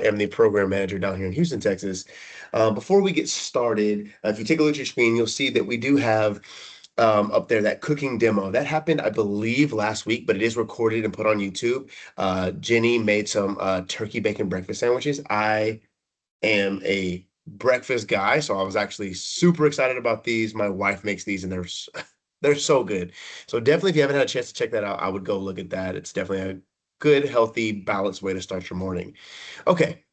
am the program manager down here in Houston, Texas. Before we get started, if you take a look at your screen, you'll see that we do have up there that cooking demo. That happened, I believe, last week, but it is recorded and put on YouTube. Jenny made some turkey bacon breakfast sandwiches. I am a breakfast guy, so I was actually super excited about these. My wife makes these, and they're so good. So definitely, if you haven't had a chance to check that out, I would go look at that. It's definitely a good, healthy, balanced way to start your morning. Okay,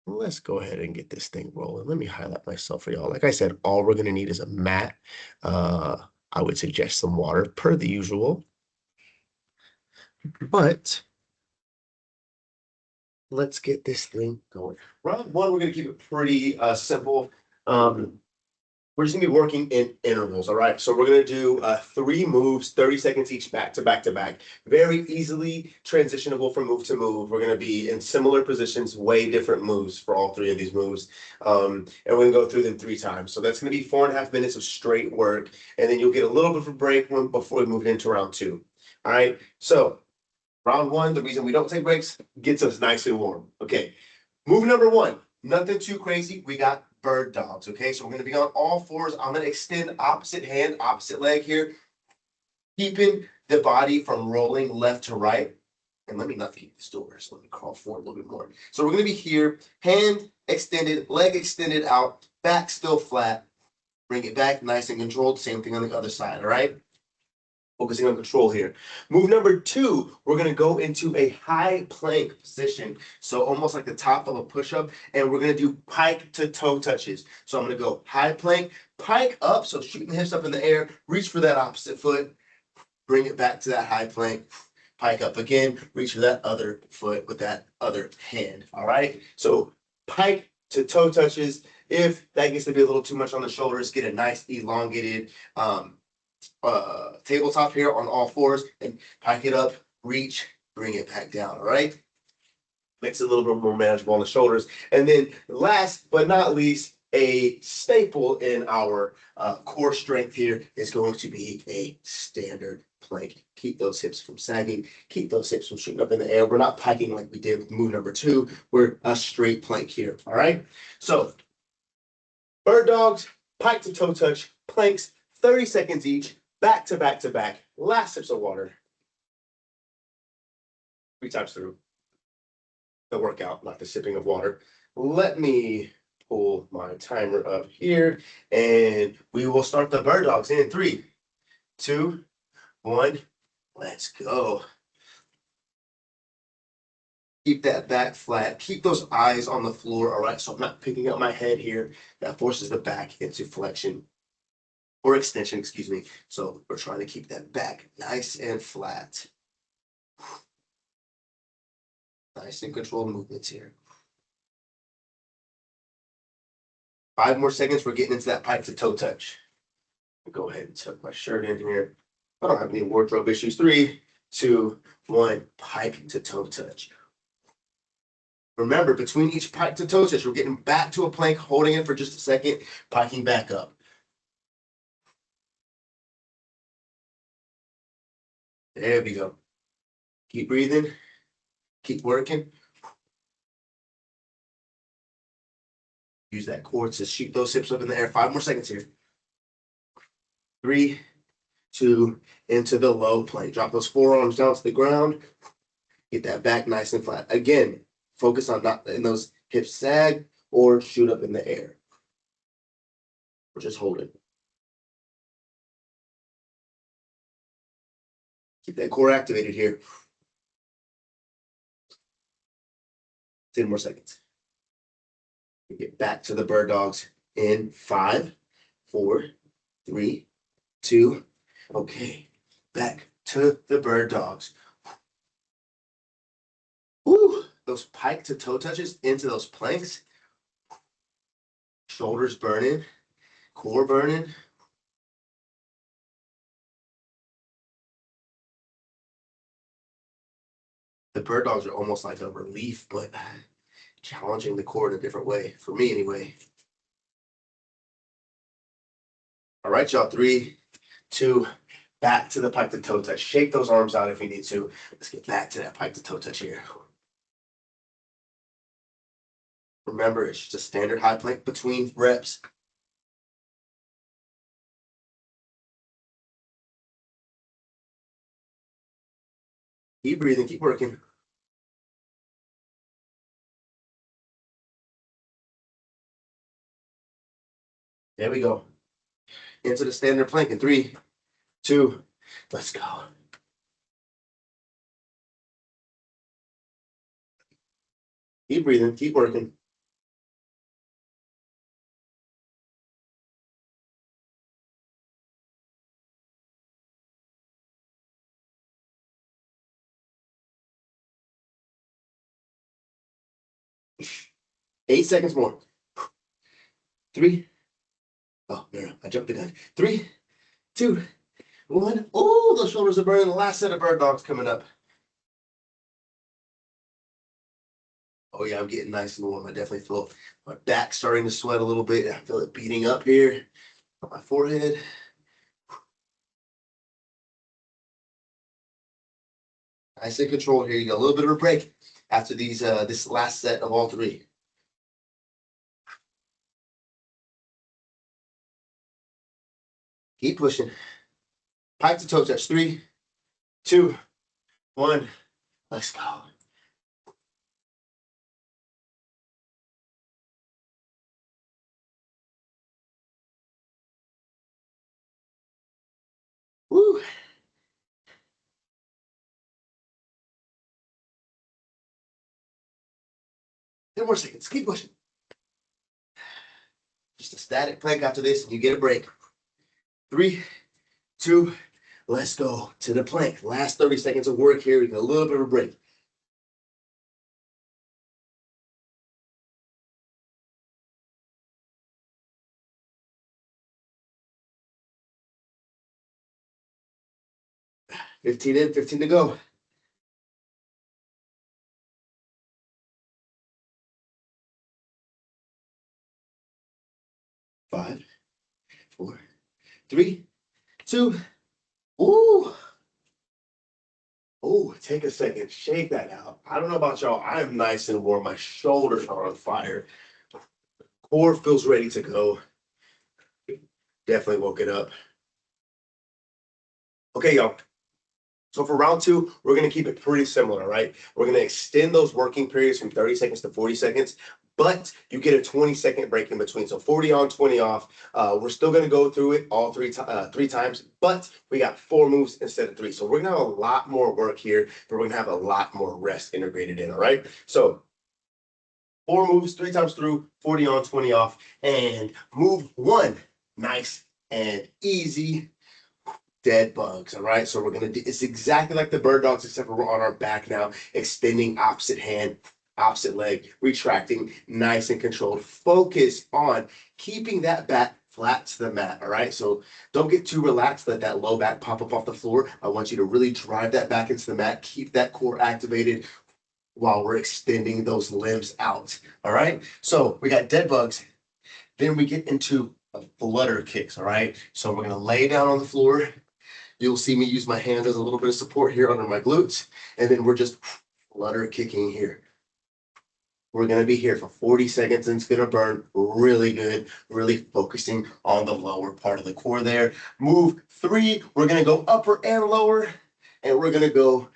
let's go ahead and get this thing rolling. Let me highlight myself for y'all. Like I said, all we're gonna need is a mat. Uh, I would suggest some water per the usual, but let's get this thing going. Round one, we're gonna keep it pretty simple. We're just gonna be working in intervals, all right? So we're gonna do 3 moves, 30 seconds each, back to back to back. Very easily transitionable from move to move. We're gonna be in similar positions, way different moves for all 3 of these moves. And we're gonna go through them 3 times. So that's gonna be 4.5 minutes of straight work. And then you'll get a little bit of a break before we move into round 2. All right, so round 1, the reason we don't take breaks, gets us nice and warm. Okay, move number 1, nothing too crazy. We got bird dogs. Okay, so we're going to be on all fours. I'm going to extend opposite hand, opposite leg here, keeping the body from rolling left to right. And let me not keep this door, so let me crawl forward a little bit more. So we're going to be here, hand extended, leg extended out, back still flat. Bring it back nice and controlled. Same thing on the other side, all right? Focusing on control here. Move number 2, we're going to go into a high plank position. So almost like the top of a push-up. And we're going to do pike to toe touches. So I'm going to go high plank, pike up. So shooting the hips up in the air, reach for that opposite foot, bring it back to that high plank, pike up again, reach for that other foot with that other hand. All right. So pike to toe touches. If that gets to be a little too much on the shoulders, get a nice elongated tabletop here on all fours and pike it up, reach, bring it back down. All right. Makes it a little bit more manageable on the shoulders. And then last but not least, a staple in our core strength here is going to be a standard plank. Keep those hips from sagging, keep those hips from shooting up in the air. We're not piking like we did with move number 2. We're a straight plank here. All right. So bird dogs, pike to toe touch, planks, 30 seconds each, back to back to back. Last sips of water. 3 times through the workout, not the sipping of water. Let me pull my timer up here and we will start the bird dogs in 3, 2, 1. Let's go. Keep that back flat. Keep those eyes on the floor. All right. So I'm not picking up my head here. That forces the back into flexion or extension, excuse me. So we're trying to keep that back nice and flat. Nice and controlled movements here. 5 more seconds. We're getting into that pike to toe touch. Go ahead and tuck my shirt in here. I don't have any wardrobe issues. 3, 2, 1. Pike to toe touch. Remember, between each pike to toe touch, we're getting back to a plank, holding it for just a second, piking back up. There we go. Keep breathing. Keep working. Use that core to shoot those hips up in the air. 5 more seconds here. 3, 2, into the low plank. Drop those forearms down to the ground. Get that back nice and flat. Again, focus on not letting those hips sag or shoot up in the air. Or just hold it. Keep that core activated here. 10 more seconds. Get back to the bird dogs in 5, 4, 3, 2. Okay, back to the bird dogs. Woo! Those pike to toe touches into those planks. Shoulders burning, core burning. The bird dogs are almost like a relief, but challenging the core in a different way, for me anyway. All right, y'all, 3, 2, back to the pike to toe touch. Shake those arms out if you need to. Let's get back to that pike to toe touch here. Remember, it's just a standard high plank between reps. Keep breathing, keep working. There we go. Into the standard plank in 3, 2, let's go. Keep breathing, keep working. Eight seconds more. 3. Oh, no, I jumped the gun. 3, 2, 1. Oh, those shoulders are burning. The last set of bird dogs coming up. Oh yeah, I'm getting nice and warm. I definitely feel my back starting to sweat a little bit. I feel it beating up here on my forehead. Nice and controlled here. You got a little bit of a break after these this last set of all 3. Keep pushing. Pike to toe touch. 3, 2, 1. Let's go. Woo. 10 more seconds. Keep pushing. Just a static plank after this, and you get a break. 3, 2, let's go to the plank. Last 30 seconds of work here. We get a little bit of a break. Fifteen in, 15 to go. 5, 4, 3, 2. Ooh. Oh, take a second, shake that out. I don't know about y'all. I am nice and warm. My shoulders are on fire. Core feels ready to go. Definitely woke it up. Okay, y'all. So for round 2, we're going to keep it pretty similar, right? We're going to extend those working periods from 30 seconds to 40 seconds, but you get a 20-second break in between. So 40 on, 20 off. We're still going to go through it all three times, but we got 4 moves instead of 3. So we're going to have a lot more work here, but we're going to have a lot more rest integrated in, all right? So 4 moves, 3 times through, 40 on, 20 off, and move 1. Nice and easy. Dead bugs. All right. So we're going to do it's exactly like the bird dogs, except for we're on our back now, extending opposite hand, opposite leg, retracting, nice and controlled. Focus on keeping that back flat to the mat. All right. So don't get too relaxed. Let that low back pop up off the floor. I want you to really drive that back into the mat. Keep that core activated while we're extending those limbs out. All right. So we got dead bugs. Then we get into flutter kicks. All right. So we're going to lay down on the floor. You'll see me use my hands as a little bit of support here under my glutes. And then we're just flutter kicking here. We're going to be here for 40 seconds and it's going to burn really good, really focusing on the lower part of the core there. Move 3, we're going to go upper and lower, and we're going to go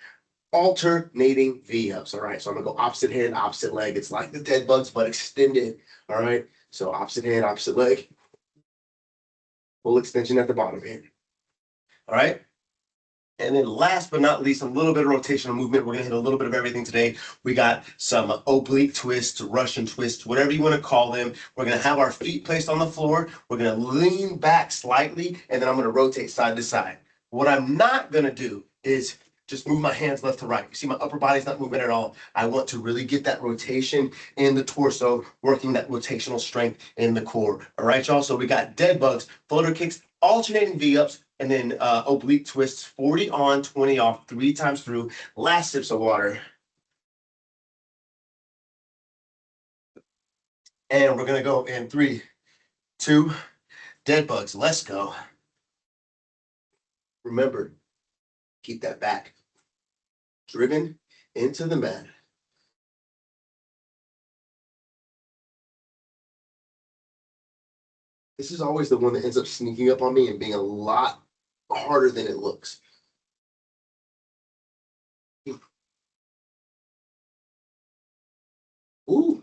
alternating V-ups. All right, so I'm going to go opposite hand, opposite leg. It's like the dead bugs, but extended. All right, so opposite hand, opposite leg. Full extension at the bottom here. All right. And then last but not least, a little bit of rotational movement. We're going to hit a little bit of everything today. We got some oblique twists, Russian twists, whatever you want to call them. We're going to have our feet placed on the floor. We're going to lean back slightly, and then I'm going to rotate side to side. What I'm not going to do is just move my hands left to right. You see my upper body's not moving at all. I want to really get that rotation in the torso, working that rotational strength in the core. All right, y'all? So we got dead bugs, flutter kicks, alternating V-ups, and then oblique twists, 40 on, 20 off, 3 times through. Last sips of water. And we're going to go in 3, 2, dead bugs. Let's go. Remember, keep that back driven into the mat. This is always the one that ends up sneaking up on me and being a lot harder than it looks. Ooh,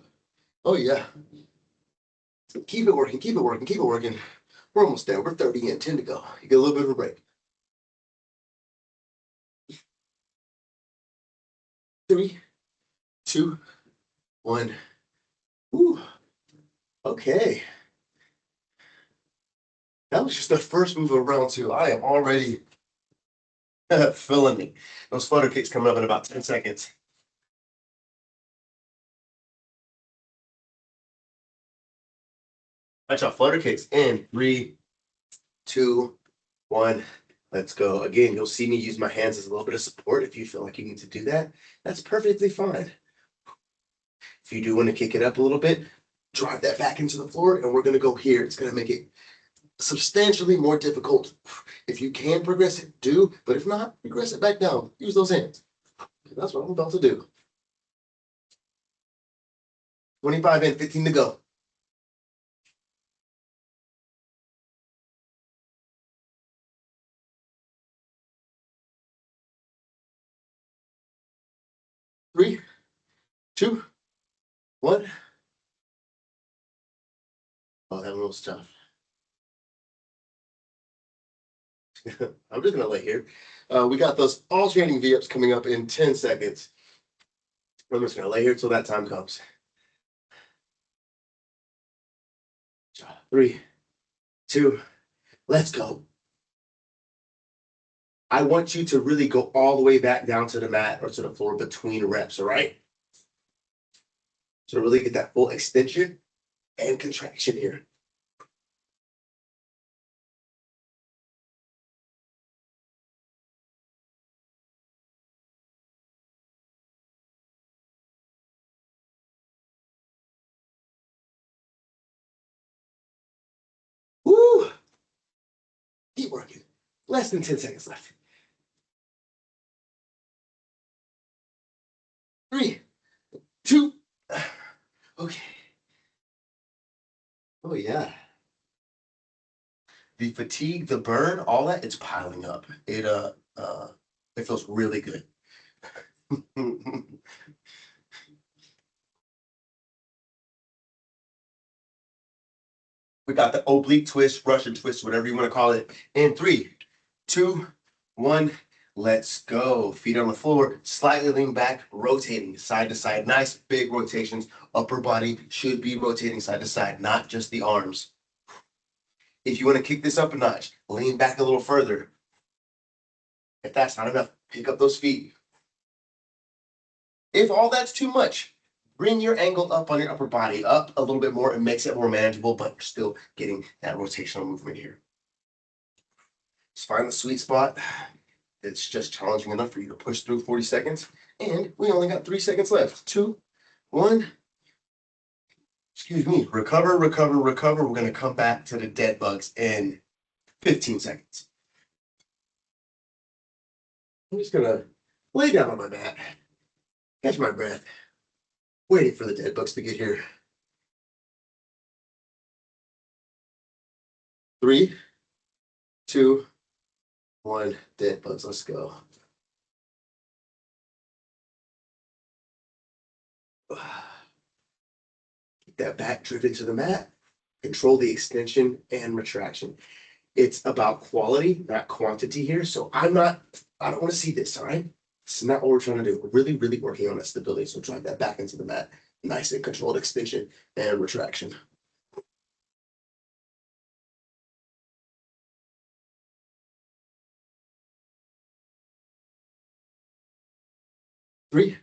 oh yeah. Keep it working, keep it working, keep it working. We're almost there. We're 30 in, 10 to go. You get a little bit of a break. 3, 2, 1. Ooh, okay. That was just the first move of round 2. I am already feeling me. Those flutter kicks coming up in about 10 seconds. Watch out, flutter kicks in 3, 2, 1. Let's go. Again, you'll see me use my hands as a little bit of support if you feel like you need to do that. That's perfectly fine. If you do want to kick it up a little bit, drive that back into the floor, and we're going to go here. It's going to make it substantially more difficult. If you can progress it, do. But if not, regress it back down. Use those hands. That's what I'm about to do. 25 in, 15 to go. 3, 2, 1. Oh, that one was tough. I'm just gonna lay here. We got those alternating V-ups coming up in 10 seconds. I'm just gonna lay here till that time comes. 3, 2, let's go. I want you to really go all the way back down to the mat or to the floor between reps, all right? So really get that full extension and contraction here. Woo! Keep working. Less than 10 seconds left. 3, 2. Okay. Oh yeah. The fatigue, the burn, all that, it's piling up. It feels really good. We got the oblique twist, Russian twist, whatever you want to call it. In 3, 2, 1. Let's go. Feet on the floor, slightly lean back, rotating side to side. Nice big rotations. Upper body should be rotating side to side, not just the arms. If you want to kick this up a notch, lean back a little further. If that's not enough, pick up those feet. If all that's too much, bring your angle up on your upper body up a little bit more. It makes it more manageable, but you're still getting that rotational movement here. Just find the sweet spot. It's just challenging enough for you to push through 40 seconds. And we only got 3 seconds left. 2, 1. Excuse me. Recover, recover, recover. We're going to come back to the dead bugs in 15 seconds. I'm just going to lay down on my mat, catch my breath, waiting for the dead bugs to get here. 3, 2, 1. Dead bugs. Let's go. Keep that back driven to the mat. Control the extension and retraction. It's about quality, not quantity here. So I don't want to see this, all right? This is not what we're trying to do. We're really, really working on that stability. So drive that back into the mat. Nice and controlled extension and retraction. 3,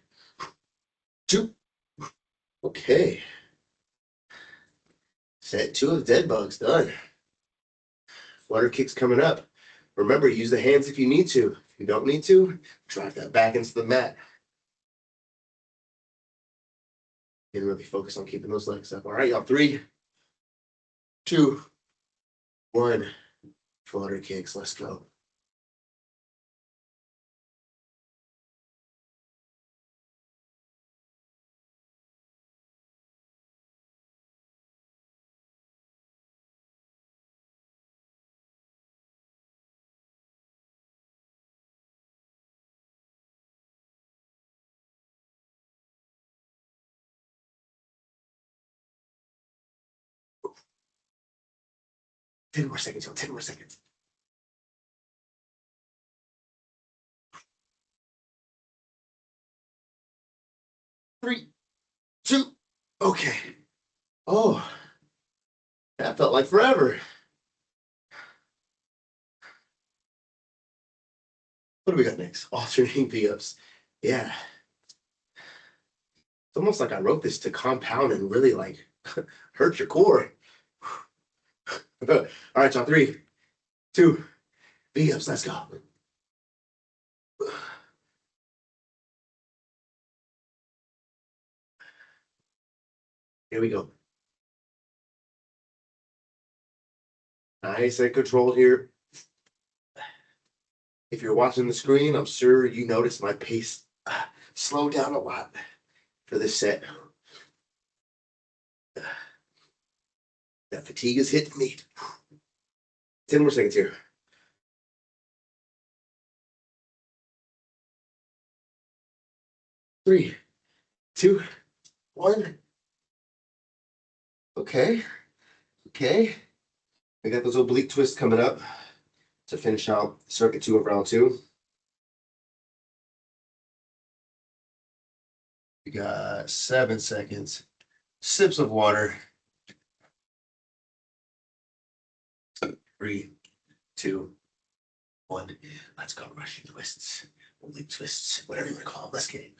2. Okay. Set 2 of the dead bugs done. Flutter kicks coming up. Remember, use the hands if you need to. If you don't need to, drive that back into the mat. And really focus on keeping those legs up. All right, y'all. 3, 2, 1. Flutter kicks. Let's go. 10 more seconds, y'all. 10 more seconds. 3, 2. Okay. Oh, that felt like forever. What do we got next? Alternating V-ups. Yeah. It's almost like I wrote this to compound and really like hurt your core. All right, y'all. 3, 2, V-ups. Let's go. Here we go. Nice and controlled here. If you're watching the screen, I'm sure you noticed my pace slowed down a lot for this set. That fatigue is hitting me. 10 more seconds here. 3, 2, 1. Okay. Okay. We got those oblique twists coming up to finish out circuit 2 of round 2. We got 7 seconds. Sips of water. 3, 2, 1. Let's go. Russian twists, oblique twists, whatever you want to call them. Let's get it.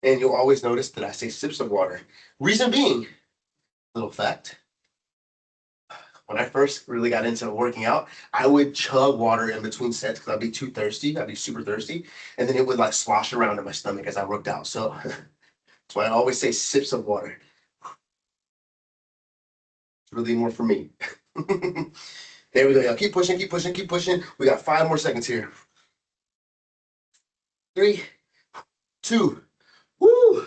And you'll always notice that I say sips of water. Reason being, little fact, when I first really got into working out, I would chug water in between sets because I'd be too thirsty. I'd be super thirsty. And then it would like slosh around in my stomach as I worked out. So that's why I always say sips of water. It's really more for me. There we go, y'all. Keep pushing, keep pushing, keep pushing. We got 5 more seconds here. 3, 2, woo.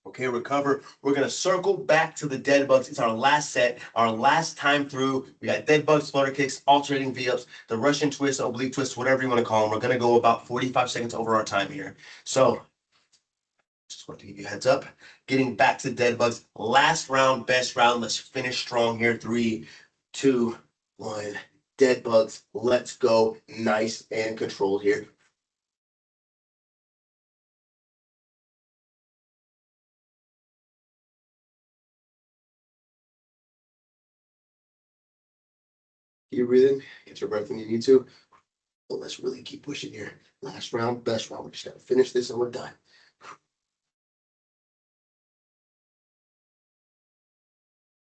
Okay, recover. We're gonna circle back to the dead bugs. It's our last set, our last time through. We got dead bugs, flutter kicks, alternating V-ups, the Russian twist, oblique twist, whatever you want to call them. We're gonna go about 45 seconds over our time here. So just want to give you a heads up. Getting back to the dead bugs. Last round, best round. Let's finish strong here. 3, 2, 1. Dead bugs. Let's go. Nice and controlled here. Keep breathing. Get your breath when you need to. Well, let's really keep pushing here. Last round, best round. We just gotta finish this and we're done.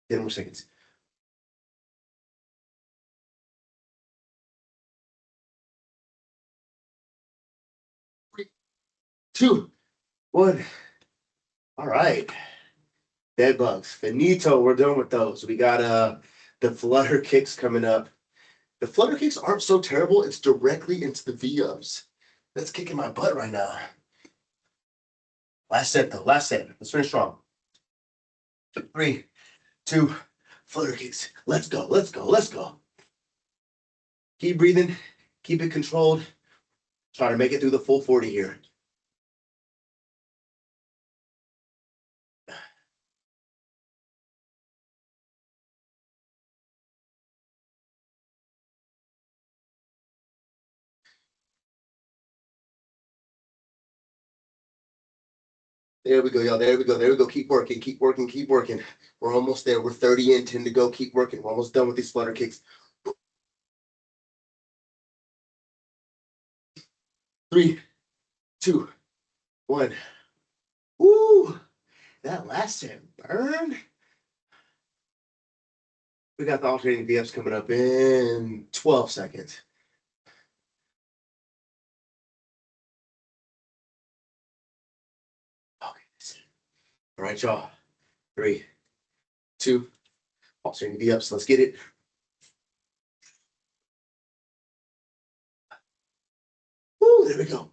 10 more seconds. 3, 2, 1. All right. Dead bugs. Finito. We're done with those. We got the flutter kicks coming up. The flutter kicks aren't so terrible. It's directly into the V-ups. That's kicking my butt right now. Last set though. Last set. Let's finish strong. 3, 2, flutter kicks. Let's go. Let's go. Let's go. Keep breathing. Keep it controlled. Try to make it through the full 40 here. There we go, y'all. There we go. There we go. Keep working. Keep working. Keep working. We're almost there. We're 30 in, 10 to go. Keep working. We're almost done with these flutter kicks. 3, 2, 1. Woo! That last set burn. We got the alternating V-ups coming up in 12 seconds. Okay. All right, y'all. 3, 2, alternating V-ups. Let's get it. Woo! There we go.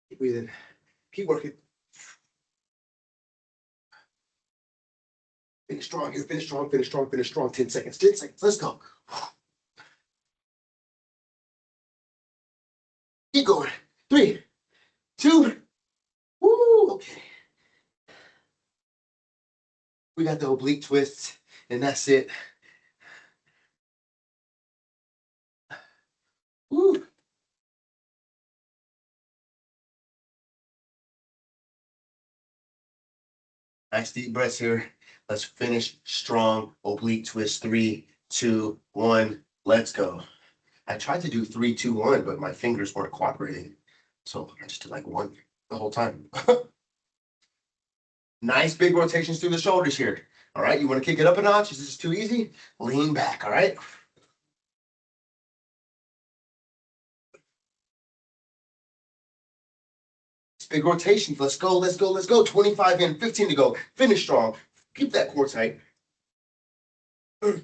Keep breathing. Keep working. Finish strong here. Finish strong, finish strong, finish strong. 10 seconds, 10 seconds. Let's go. Keep going. 3, 2. Woo, okay. We got the oblique twists, and that's it. Woo. Nice deep breaths here. Let's finish strong. Oblique twist. 3, 2, 1. Let's go. I tried to do 3, 2, 1, but my fingers weren't cooperating. So I just did like 1 the whole time. Nice big rotations through the shoulders here. All right, you want to kick it up a notch? Is this too easy? Lean back, all right? Big rotations. Let's go, let's go, let's go. 25 in, 15 to go. Finish strong. Keep that core tight. There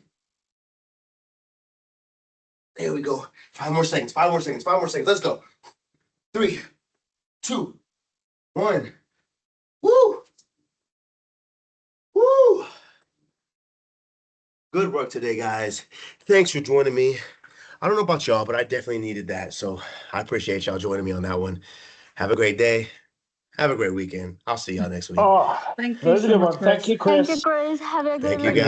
we go. 5 more seconds, 5 more seconds, 5 more seconds. Let's go. 3, 2, 1. Woo! Woo! Good work today, guys. Thanks for joining me. I don't know about y'all, but I definitely needed that. So I appreciate y'all joining me on that one. Have a great day. Have a great weekend. I'll see y'all next week. Oh, Thank that you was a so good much, one. Thank Chris. you, Chris. Thank you, Chris. Have a good Thank you, one. guys.